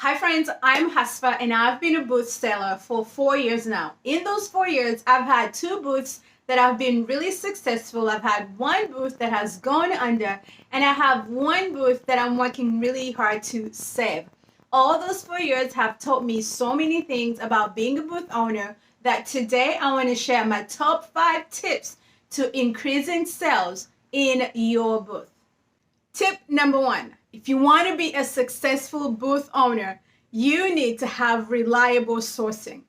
Hi friends, I'm Hasfa and I've been a booth seller for 4 years now. In those 4 years, I've had two booths that have been really successful. I've had one booth that has gone under and I have one booth that I'm working really hard to save. All those 4 years have taught me so many things about being a booth owner that today I want to share my top 5 tips to increasing sales in your booth. Tip number 1, if you want to be a successful booth owner, you need to have reliable sourcing.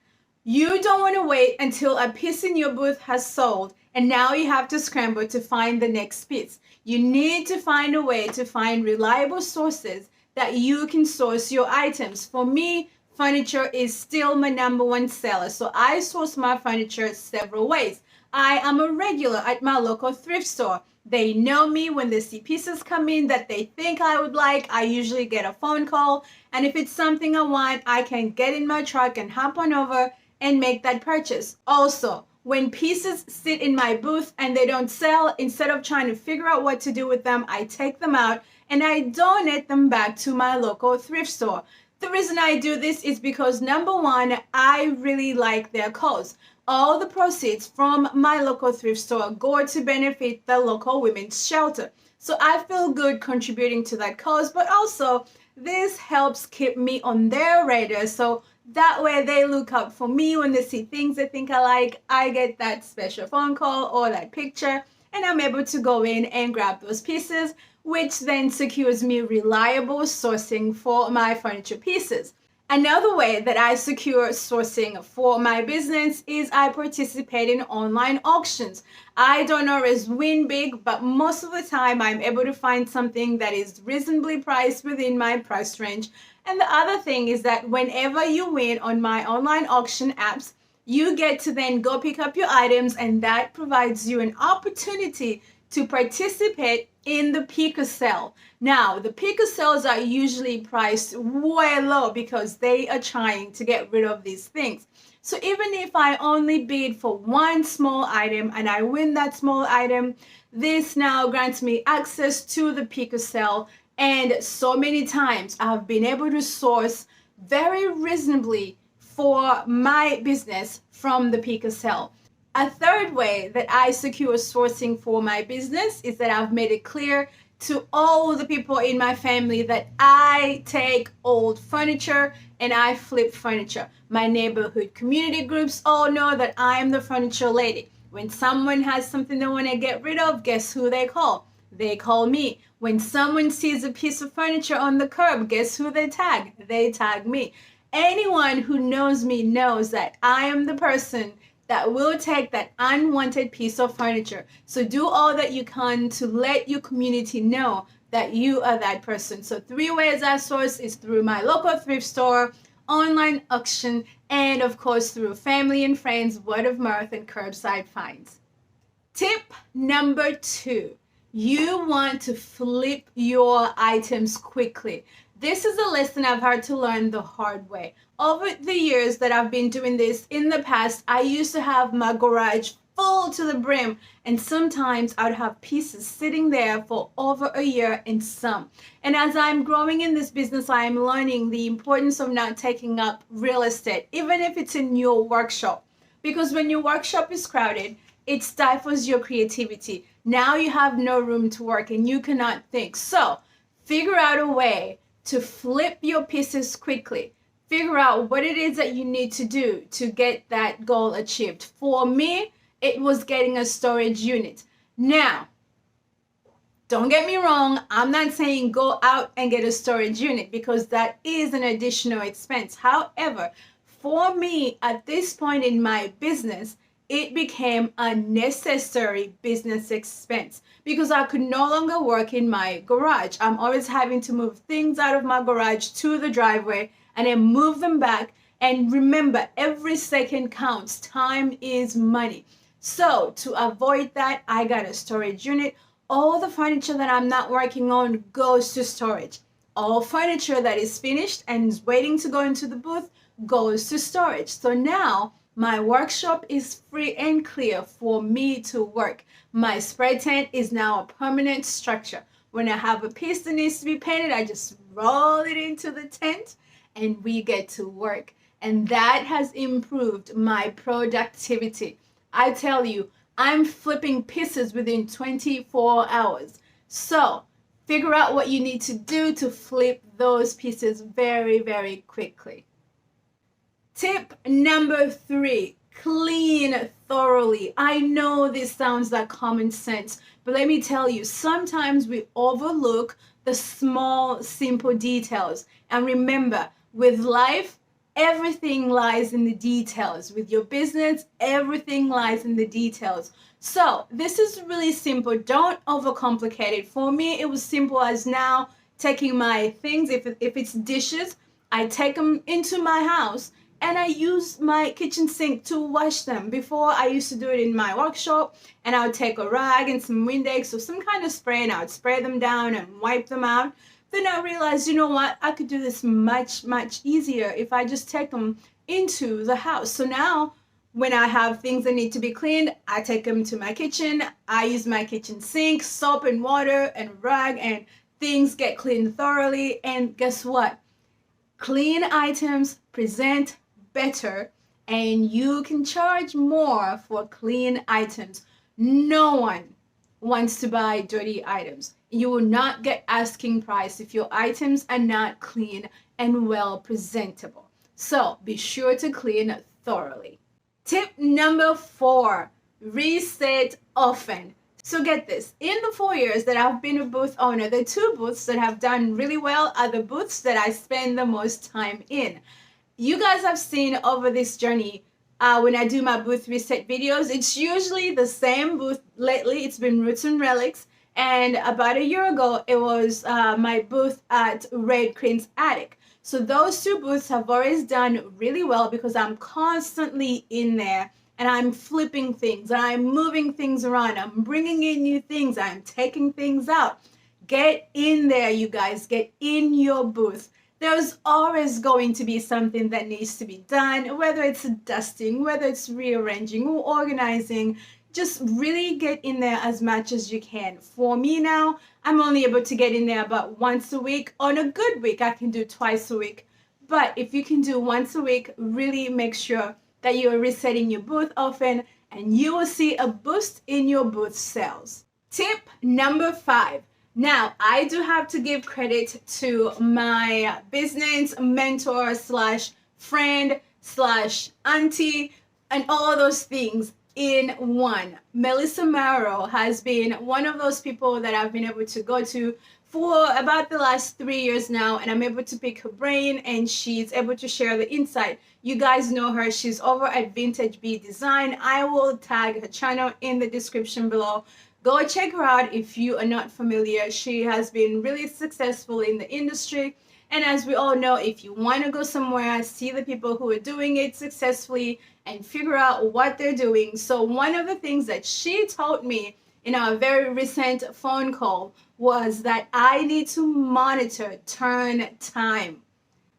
You don't want to wait until a piece in your booth has sold and now you have to scramble to find the next piece. You need to find a way to find reliable sources that you can source your items. For me, furniture is still my number one seller, so I source my furniture several ways. I am a regular at my local thrift store. They know me. When they see pieces come in that they think I would like, I usually get a phone call. And if it's something I want, I can get in my truck and hop on over and make that purchase. Also, when pieces sit in my booth and they don't sell, instead of trying to figure out what to do with them, I take them out and I donate them back to my local thrift store. The reason I do this is because, number one, I really like their cause. All the proceeds from my local thrift store go to benefit the local women's shelter. So I feel good contributing to that cause, but also this helps keep me on their radar. So that way they look out for me when they see things they think I like. I get that special phone call or that picture, and I'm able to go in and grab those pieces, which then secures me reliable sourcing for my furniture pieces. Another way that I secure sourcing for my business is I participate in online auctions. I don't always win big, but most of the time I'm able to find something that is reasonably priced within my price range. And the other thing is that whenever you win on my online auction apps, you get to then go pick up your items, and that provides you an opportunity to participate in the picker sale. Now, the picker sales are usually priced way low because they are trying to get rid of these things. So even if I only bid for one small item and I win that small item, this now grants me access to the picker sale. And so many times I've been able to source very reasonably for my business from the picker sale. A third way that I secure sourcing for my business is that I've made it clear to all the people in my family that I take old furniture and I flip furniture. My neighborhood community groups all know that I am the furniture lady. When someone has something they want to get rid of, guess who they call? They call me. When someone sees a piece of furniture on the curb, guess who they tag? They tag me. Anyone who knows me knows that I am the person that will take that unwanted piece of furniture. So do all that you can to let your community know that you are that person. So 3 ways I source is through my local thrift store, online auction, and of course through family and friends, word of mouth, and curbside finds. Tip number 2, you want to flip your items quickly. This is a lesson I've had to learn the hard way. Over the years that I've been doing this, in the past, I used to have my garage full to the brim, and sometimes I'd have pieces sitting there for over a year and some. And as I'm growing in this business, I'm learning the importance of not taking up real estate, even if it's in your workshop. Because when your workshop is crowded, it stifles your creativity. Now you have no room to work and you cannot think. So figure out a way to flip your pieces quickly. Figure out what it is that you need to do to get that goal achieved. For me, it was getting a storage unit. Now, don't get me wrong, I'm not saying go out and get a storage unit because that is an additional expense. However, for me, at this point in my business, it became a necessary business expense because I could no longer work in my garage. I'm always having to move things out of my garage to the driveway and then move them back. And remember, every second counts. Time is money. So to avoid that, I got a storage unit. All the furniture that I'm not working on goes to storage. All furniture that is finished and is waiting to go into the booth goes to storage. So now my workshop is free and clear for me to work. My spray tent is now a permanent structure. When I have a piece that needs to be painted, I just roll it into the tent and we get to work. And that has improved my productivity. I tell you, I'm flipping pieces within 24 hours. So figure out what you need to do to flip those pieces very, very quickly. Tip number 3, clean thoroughly. I know this sounds like common sense, but let me tell you, sometimes we overlook the small, simple details. And remember, with life, everything lies in the details. With your business, everything lies in the details. So this is really simple. Don't overcomplicate it. For me, it was simple as now taking my things, if it's dishes, I take them into my house and I use my kitchen sink to wash them. Before, I used to do it in my workshop, and I would take a rag and some Windex or some kind of spray, and I would spray them down and wipe them out. Then I realized, you know what, I could do this much, much easier if I just take them into the house. So now when I have things that need to be cleaned, I take them to my kitchen. I use my kitchen sink, soap and water and rag, and things get cleaned thoroughly. And guess what? Clean items present better, and you can charge more for clean items. No one wants to buy dirty items. You will not get asking price if your items are not clean and well presentable. So be sure to clean thoroughly. Tip number 4, reset often. So get this, in the 4 years that I've been a booth owner, the 2 booths that have done really well are the booths that I spend the most time in. You guys have seen over this journey, when I do my booth reset videos, it's usually the same booth. Lately, it's been Roots and Relics. And about a year ago, it was my booth at Red Crane's Attic. So those 2 booths have always done really well because I'm constantly in there and I'm flipping things and I'm moving things around. I'm bringing in new things. I'm taking things out. Get in there, you guys. Get in your booth. There's always going to be something that needs to be done, whether it's dusting, whether it's rearranging or organizing. Just really get in there as much as you can. For me now, I'm only able to get in there about once a week. On a good week, I can do twice a week. But if you can do once a week, really make sure that you are resetting your booth often, and you will see a boost in your booth sales. Tip number 5. Now, I do have to give credit to my business mentor slash friend slash auntie and all those things in one. Melissa Marrow has been one of those people that I've been able to go to for about the last 3 years now, and I'm able to pick her brain and she's able to share the insight. You guys know her. She's over at Vintage Bee Design. I will tag her channel in the description below. Go check her out if you are not familiar. She has been really successful in the industry. And as we all know, if you want to go somewhere, see the people who are doing it successfully and figure out what they're doing. So one of the things that she told me in our very recent phone call was that I need to monitor turn time.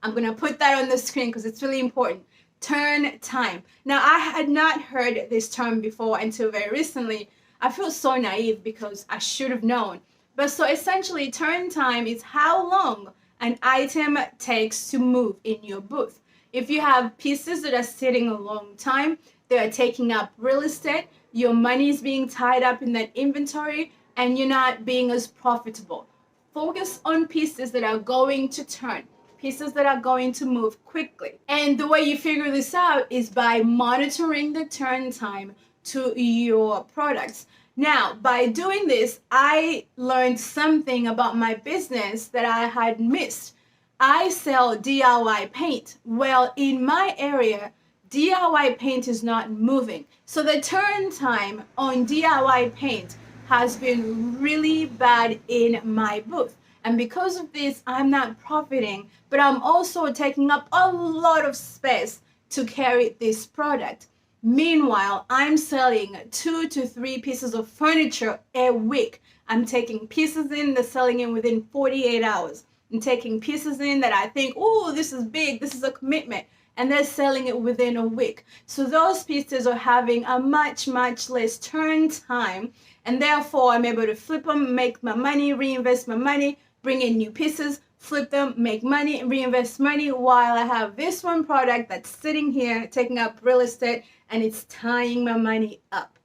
I'm going to put that on the screen because it's really important. Turn time. Now, I had not heard this term before until very recently. I feel so naive because I should have known. But so essentially, turn time is how long an item takes to move in your booth. If you have pieces that are sitting a long time, they are taking up real estate, your money is being tied up in that inventory, and you're not being as profitable. Focus on pieces that are going to turn, pieces that are going to move quickly. And the way you figure this out is by monitoring the turn time to your products. Now, by doing this, I learned something about my business that I had missed. I sell DIY paint. Well, in my area, DIY paint is not moving. So the turn time on DIY paint has been really bad in my booth. And because of this, I'm not profiting, but I'm also taking up a lot of space to carry this product. Meanwhile, I'm selling 2 to 3 pieces of furniture a week. I'm taking pieces in, they're selling in within 48 hours. I'm taking pieces in that I think, oh, this is big, this is a commitment, and they're selling it within a week. So those pieces are having a much, much less turn time, and therefore I'm able to flip them, make my money, reinvest my money, bring in new pieces flip them, make money, reinvest money, while I have this one product that's sitting here taking up real estate and it's tying my money up.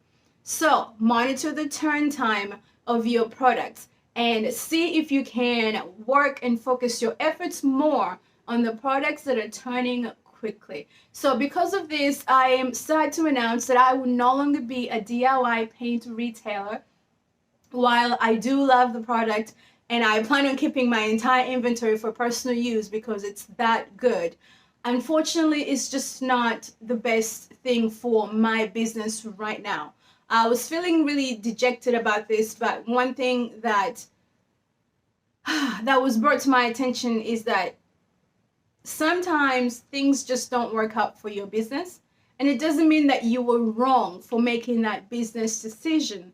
So monitor the turn time of your products and see if you can work and focus your efforts more on the products that are turning quickly. So because of this, I am sad to announce that I will no longer be a DIY paint retailer. While I do love the product and I plan on keeping my entire inventory for personal use because it's that good, unfortunately, it's just not the best thing for my business right now. I was feeling really dejected about this, but one thing that that was brought to my attention is that sometimes things just don't work out for your business, and it doesn't mean that you were wrong for making that business decision.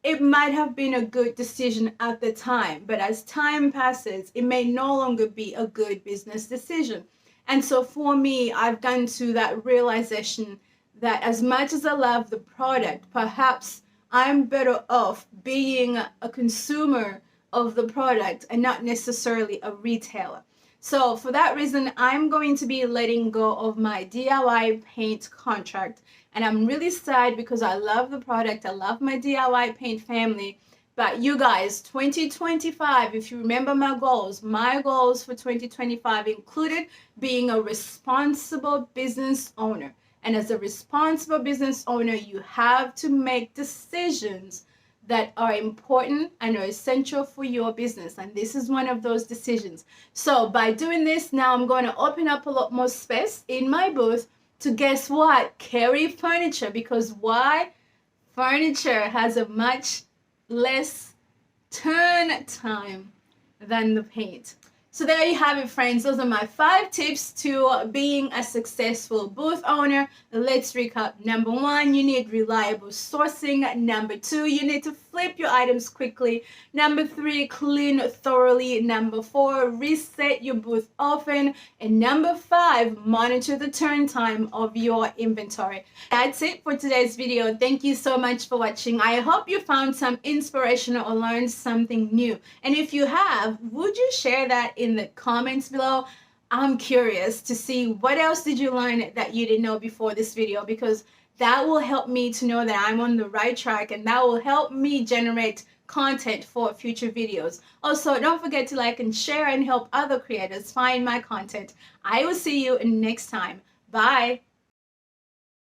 It might have been a good decision at the time, but as time passes, it may no longer be a good business decision. And so for me, I've gotten to that realization that as much as I love the product, perhaps I'm better off being a consumer of the product and not necessarily a retailer. So for that reason, I'm going to be letting go of my DIY paint contract. And I'm really sad because I love the product. I love my DIY paint family. But you guys, 2025, if you remember my goals for 2025 included being a responsible business owner. And as a responsible business owner, you have to make decisions that are important and are essential for your business. And this is one of those decisions. So by doing this, now I'm going to open up a lot more space in my booth to, guess what, carry furniture. Because why? Furniture has a much less turn time than the paint. So there you have it, friends. Those are my 5 tips to being a successful booth owner. Let's recap. Number 1, you need reliable sourcing. Number 2, you need to flip your items quickly. Number 3, clean thoroughly. Number 4, reset your booth often. And number 5, monitor the turn time of your inventory. That's it for today's video. Thank you so much for watching. I hope you found some inspiration or learned something new. And if you have, would you share that in the comments below? I'm curious to see what else did you learn that you didn't know before this video, because that will help me to know that I'm on the right track, and that will help me generate content for future videos. Also, don't forget to like and share and help other creators find my content. I will see you next time. Bye.